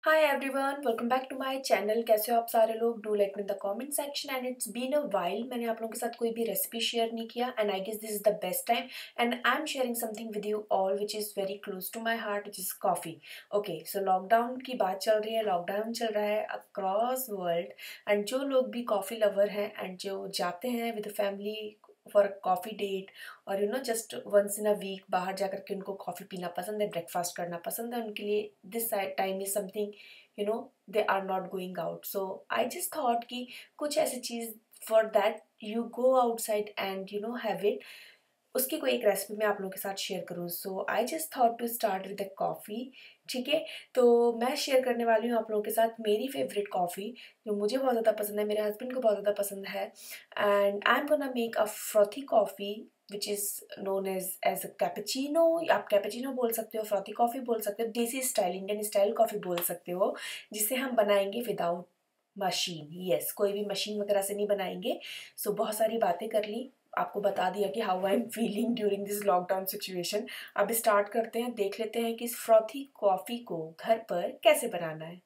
Hi everyone, welcome back to my channel. कैसे हो आप सारे लोग? Do let me in the comment section. And it's been a while मैंने आप लोगों के साथ कोई भी रेसिपी शेयर नहीं किया, and I guess this is the best time and I am sharing something with you all which is very close to my heart, which is coffee. Okay, so lockdown की बात चल रही है, lockdown चल रहा है अक्रॉस वर्ल्ड। एंड जो लोग भी कॉफ़ी लवर हैं एंड जो जाते हैं with family for a coffee date और just once in a week बाहर जाकर के उनको कॉफ़ी पीना पसंद है, ब्रेकफास्ट करना पसंद है, उनके लिए this time is something they are not going out. So I just thought कि कुछ ऐसी चीज़ for that you go outside and have it, उसकी कोई एक रेसिपी मैं आप लोगों के साथ शेयर करूँ। So I just thought to start with the coffee. ठीक है, तो मैं शेयर करने वाली हूँ आप लोगों के साथ मेरी फेवरेट कॉफ़ी जो मुझे बहुत ज़्यादा पसंद है, मेरे हस्बैंड को बहुत ज़्यादा पसंद है। And I am gonna make a frothy coffee which is known as a cappuccino. आप कैपेचिनो बोल सकते हो, फ्रॉथी कॉफ़ी बोल सकते हो, देसी स्टाइल इंडियन स्टाइल कॉफ़ी बोल सकते हो, जिसे हम बनाएंगे विदाउट मशीन। यस, कोई भी मशीन वगैरह से नहीं बनाएंगे। सो बहुत सारी बातें कर ली, आपको बता दिया कि how I am feeling during this lockdown situation. अब स्टार्ट करते हैं, देख लेते हैं कि इस फ्रॉथी कॉफ़ी को घर पर कैसे बनाना है।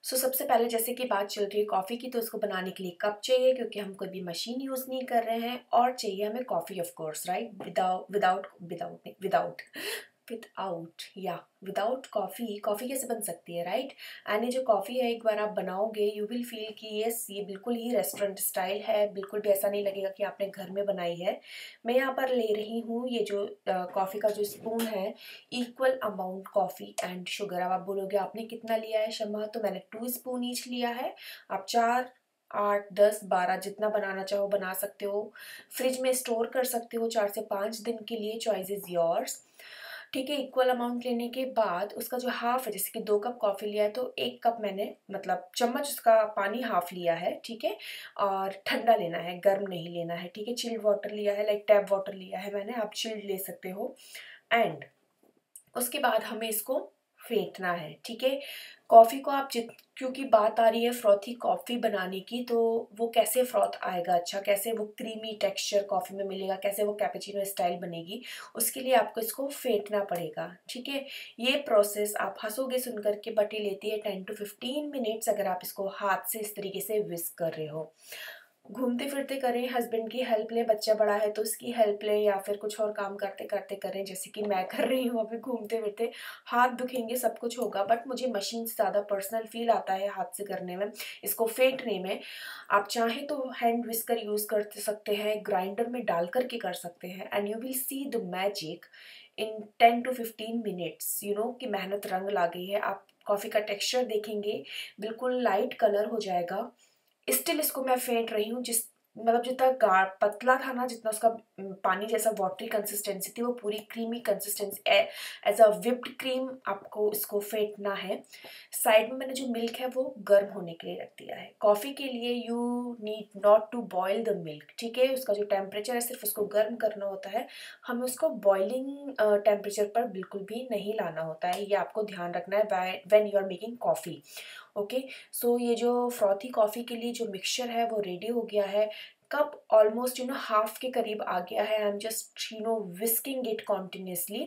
सबसे पहले जैसे कि बात चल रही है कॉफ़ी की, तो उसको बनाने के लिए कप चाहिए क्योंकि हम कोई भी मशीन यूज़ नहीं कर रहे हैं, और चाहिए हमें coffee of course, right. Without coffee coffee कैसे बन सकती है, राइट। एंड ये जो कॉफ़ी है, एक बार आप बनाओगे यू विल फील कि यस, ये बिल्कुल ही रेस्टोरेंट स्टाइल है, बिल्कुल भी ऐसा नहीं लगेगा कि आपने घर में बनाई है। मैं यहाँ पर ले रही हूँ ये जो कॉफ़ी का जो स्पून है, equal amount coffee and sugar. अब आप बोलोगे आपने कितना लिया है शम्मा, तो मैंने 2 स्पून ईच लिया है। आप 4, 8, 10, 12 जितना बनाना चाहो बना सकते हो। फ्रिज में स्टोर कर सकते हो 4 से 5 दिन के लिए, चॉइस इज योर्स। ठीक है, इक्वल अमाउंट लेने के बाद उसका जो हाफ है, जैसे कि 2 कप कॉफ़ी लिया है तो 1 कप मैंने मतलब चम्मच उसका पानी हाफ लिया है। ठीक है, और ठंडा लेना है, गर्म नहीं लेना है। ठीक है, चिल्ड वाटर लिया है, लाइक टैप वाटर लिया है मैंने, आप चिल्ड ले सकते हो। एंड उसके बाद हमें इसको फेंटना है। ठीक है, कॉफ़ी को आप क्योंकि बात आ रही है फ्रॉथी कॉफ़ी बनाने की, तो वो कैसे फ्रॉथ आएगा, अच्छा कैसे वो क्रीमी टेक्सचर कॉफ़ी में मिलेगा, कैसे वो कैपेचिनो स्टाइल बनेगी, उसके लिए आपको इसको फेंटना पड़ेगा। ठीक है, ये प्रोसेस आप हंसोगे सुन करके, बट ये लेती है 10 to 15 मिनट्स अगर आप इसको हाथ से इस तरीके से विस्क कर रहे हो। घूमते फिरते करें, हस्बैंड की हेल्प लें, बच्चा बड़ा है तो उसकी हेल्प लें, या फिर कुछ और काम करते करते करें, जैसे कि मैं कर रही हूँ अभी। घूमते फिरते हाथ दुखेंगे, सब कुछ होगा, बट मुझे मशीन से ज़्यादा पर्सनल फील आता है हाथ से करने में, इसको फेंटने में। आप चाहें तो हैंड विस्कर यूज़ कर सकते हैं, ग्राइंडर में डाल करके कर सकते हैं, and you will see the magic in 10 to 15 minutes. कि मेहनत रंग ला गई है। आप कॉफ़ी का टेक्सचर देखेंगे, बिल्कुल लाइट कलर हो जाएगा। स्टिल इसको मैं फेंट रही हूँ, जिस मतलब जितना गाढ़ पतला था ना, जितना उसका पानी जैसा वाटरी कंसिस्टेंसी थी, वो पूरी creamy consistency as a whipped cream आपको इसको फेंटना है। साइड में मैंने जो मिल्क है वो गर्म होने के लिए रख दिया है। कॉफ़ी के लिए you need not to boil the milk. ठीक है, उसका जो टेम्परेचर है सिर्फ उसको गर्म करना होता है, हमें उसको बॉइलिंग टेम्परेचर पर बिल्कुल भी नहीं लाना होता है। ये आपको ध्यान रखना है when you are making coffee. Okay, so ये जो फ्रॉथी कॉफ़ी के लिए जो मिक्सचर है वो रेडी हो गया है। कप ऑलमोस्ट हाफ के करीब आ गया है। I am just whisking it continuously.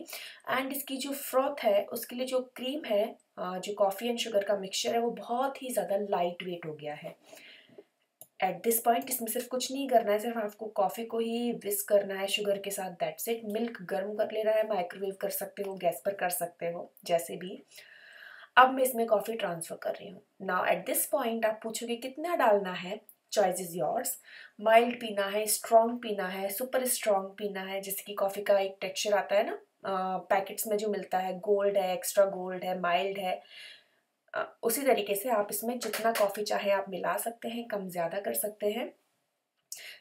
And इसकी जो फ्रॉथ है, उसके लिए जो क्रीम है, जो कॉफ़ी एंड शुगर का मिक्सचर है, वो बहुत ही ज़्यादा लाइट वेट हो गया है। एट दिस पॉइंट इसमें सिर्फ कुछ नहीं करना है, सिर्फ आपको कॉफ़ी को ही विस्क करना है शुगर के साथ, दैट्स इट। मिल्क गर्म कर लेना है, माइक्रोवेव कर सकते हो, गैस पर कर सकते हो, जैसे भी। अब मैं इसमें कॉफ़ी ट्रांसफ़र कर रही हूँ। नाउ एट दिस पॉइंट आप पूछोगे कितना डालना है, चॉइस इज़ योर्स। माइल्ड पीना है, स्ट्रॉन्ग पीना है, सुपर स्ट्रॉन्ग पीना है, जैसे कि कॉफ़ी का एक टेक्सचर आता है ना पैकेट्स में जो मिलता है, गोल्ड है, एक्स्ट्रा गोल्ड है, माइल्ड है। उसी तरीके से आप इसमें जितना कॉफ़ी चाहे आप मिला सकते हैं, कम ज़्यादा कर सकते हैं।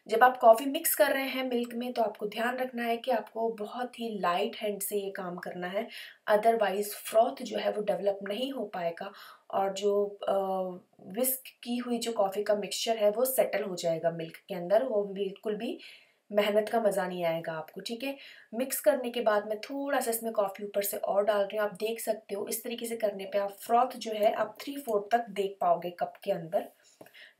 जब आप कॉफ़ी मिक्स कर रहे हैं मिल्क में, तो आपको ध्यान रखना है कि आपको बहुत ही लाइट हैंड से ये काम करना है, अदरवाइज फ्रॉथ जो है वो डेवलप नहीं हो पाएगा, और जो विस्क की हुई जो कॉफ़ी का मिक्सचर है वो सेटल हो जाएगा मिल्क के अंदर, वो बिल्कुल भी मेहनत का मज़ा नहीं आएगा आपको। ठीक है, मिक्स करने के बाद मैं थोड़ा सा इसमें कॉफ़ी ऊपर से और डाल रही हूँ। आप देख सकते हो इस तरीके से करने पे आप फ्रॉथ जो है आप 3/4 तक देख पाओगे कप के अंदर।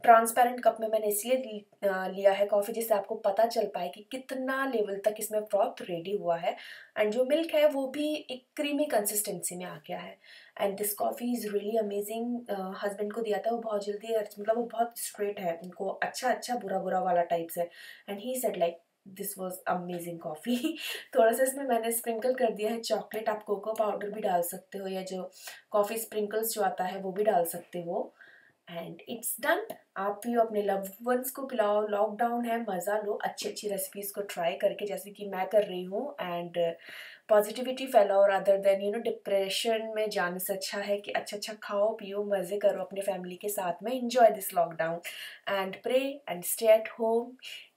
ट्रांसपेरेंट कप में मैंने इसलिए लिया है कॉफ़ी, जिससे आपको पता चल पाए कि कितना लेवल तक इसमें फ्रॉथ रेडी हुआ है। एंड जो मिल्क है वो भी एक क्रीमी कंसिस्टेंसी में आ गया है। And this coffee is really amazing. Husband को दिया था, वो बहुत जल्दी, मतलब वो बहुत स्ट्रेट है, उनको अच्छा अच्छा बुरा बुरा वाला टाइप से। And he said like this was amazing coffee. थोड़ा सा इसमें मैंने स्प्रिंकल कर दिया है चॉकलेट, आप कोको पाउडर भी डाल सकते हो, या जो कॉफ़ी स्प्रिंकल्स जो आता है वो भी डाल सकते हो। And it's done. आप भी अपने लव्ड वंस को पिलाओ, लॉकडाउन है, मज़ा लो, अच्छी अच्छी रेसिपीज़ को ट्राई करके, जैसे कि मैं कर रही हूँ। एंड पॉजिटिविटी फैलाओ, अदर देन डिप्रेशन में जाने से अच्छा है कि अच्छा अच्छा खाओ पियो, मज़े करो अपने फैमिली के साथ में, enjoy this lockdown and pray and stay at home,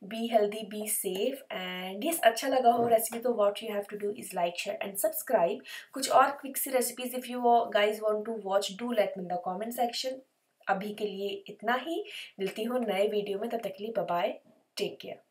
be healthy, be safe. And yes, अच्छा लगा हो रेसिपी तो what you have to do is like, share and subscribe. कुछ और क्विक सी recipes if you guys want to watch, do let me in the comment section. अभी के लिए इतना ही, मिलती हूँ नए वीडियो में, तब तक के लिए बाय बाय, टेक केयर।